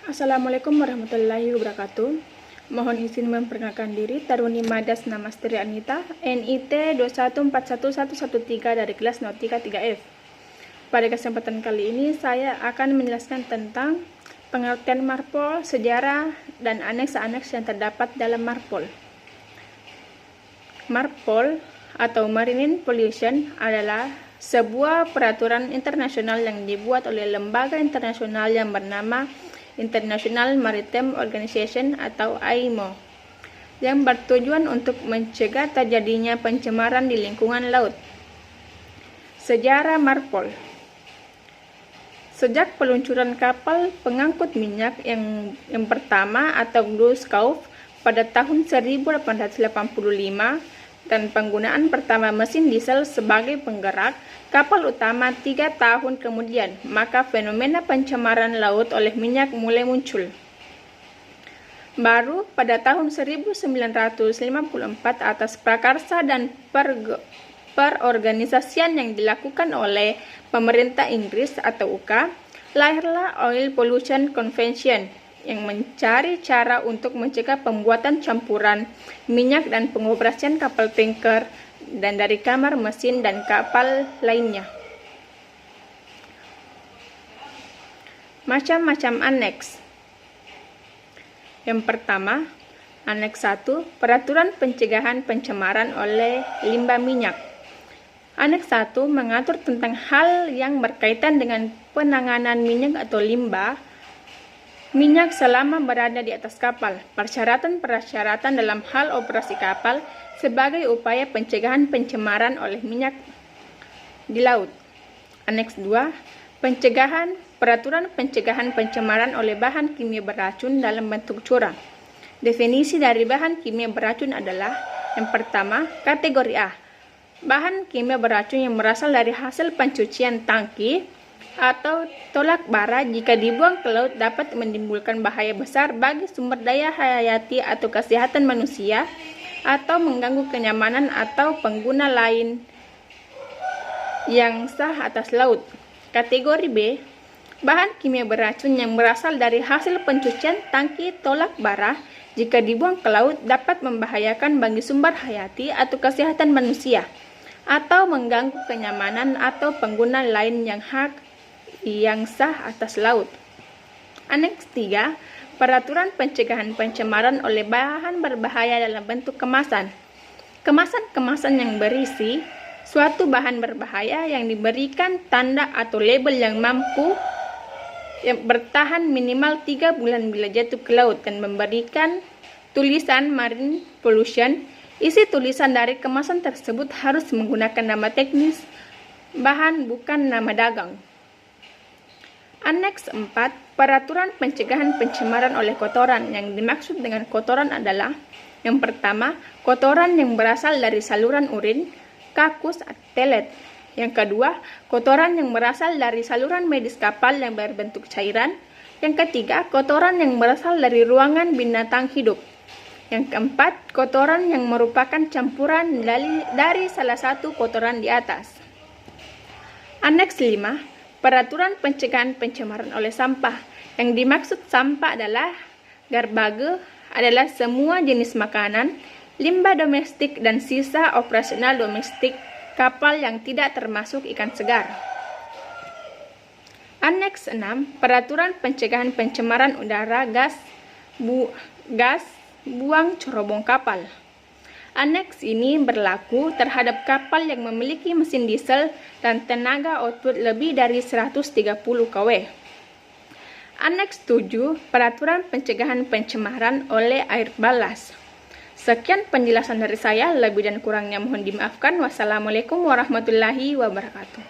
Assalamualaikum warahmatullahi wabarakatuh. Mohon izin memperkenalkan diri, Taruni Madas Namastri Anita, NIT 2141113 dari kelas 03 3F. Pada kesempatan kali ini saya akan menjelaskan tentang pengertian marpol, sejarah, dan aneks-aneks yang terdapat dalam marpol. Marpol atau Marine Pollution adalah sebuah peraturan internasional yang dibuat oleh lembaga internasional yang bernama International Maritime Organization atau IMO, yang bertujuan untuk mencegah terjadinya pencemaran di lingkungan laut. Sejarah marpol. Sejak peluncuran kapal pengangkut minyak yang pertama atau Gluskov pada tahun 1885 dan penggunaan pertama mesin diesel sebagai penggerak kapal utama 3 tahun kemudian, maka fenomena pencemaran laut oleh minyak mulai muncul. Baru pada tahun 1954 atas prakarsa dan perorganisasian yang dilakukan oleh pemerintah Inggris atau UK, lahirlah Oil Pollution Convention yang mencari cara untuk mencegah pembuatan campuran minyak dan pengoperasian kapal tanker dan dari kamar mesin dan kapal lainnya. Macam-macam aneks. Yang pertama, Aneks 1, Peraturan Pencegahan Pencemaran oleh Limbah Minyak. Aneks 1 mengatur tentang hal yang berkaitan dengan penanganan minyak atau limbah minyak selama berada di atas kapal, persyaratan-persyaratan dalam hal operasi kapal sebagai upaya pencegahan pencemaran oleh minyak di laut. Aneks 2, Peraturan Pencegahan Pencemaran oleh Bahan Kimia Beracun dalam bentuk curah. Definisi dari bahan kimia beracun adalah: yang pertama, kategori A, bahan kimia beracun yang berasal dari hasil pencucian tangki atau tolak bara jika dibuang ke laut dapat menimbulkan bahaya besar bagi sumber daya hayati atau kesehatan manusia atau mengganggu kenyamanan atau pengguna lain yang sah atas laut. Kategori B, bahan kimia beracun yang berasal dari hasil pencucian tangki tolak bara jika dibuang ke laut dapat membahayakan bagi sumber hayati atau kesehatan manusia atau mengganggu kenyamanan atau pengguna lain yang sah atas laut. Aneks 3, Peraturan Pencegahan Pencemaran oleh Bahan Berbahaya dalam bentuk kemasan. Kemasan-kemasan yang berisi suatu bahan berbahaya yang diberikan tanda atau label yang mampu bertahan minimal 3 bulan bila jatuh ke laut dan memberikan tulisan Marine Pollution. Isi tulisan dari kemasan tersebut harus menggunakan nama teknis bahan, bukan nama dagang. Aneks 4, Peraturan Pencegahan Pencemaran oleh Kotoran. Yang dimaksud dengan kotoran adalah: yang pertama, kotoran yang berasal dari saluran urin, kakus, telet. Yang kedua, kotoran yang berasal dari saluran medis kapal yang berbentuk cairan. Yang ketiga, kotoran yang berasal dari ruangan binatang hidup. Yang keempat, kotoran yang merupakan campuran dari salah satu kotoran di atas. Aneks 5, Peraturan Pencegahan Pencemaran oleh Sampah. Yang dimaksud sampah adalah garbage adalah semua jenis makanan, limbah domestik dan sisa operasional domestik kapal yang tidak termasuk ikan segar. Aneks 6, Peraturan Pencegahan Pencemaran Udara gas buang cerobong kapal. Aneks ini berlaku terhadap kapal yang memiliki mesin diesel dan tenaga output lebih dari 130 kW. Aneks 7, Peraturan Pencegahan Pencemaran oleh Air Balas. Sekian penjelasan dari saya, lebih dan kurangnya mohon dimaafkan. Wassalamualaikum warahmatullahi wabarakatuh.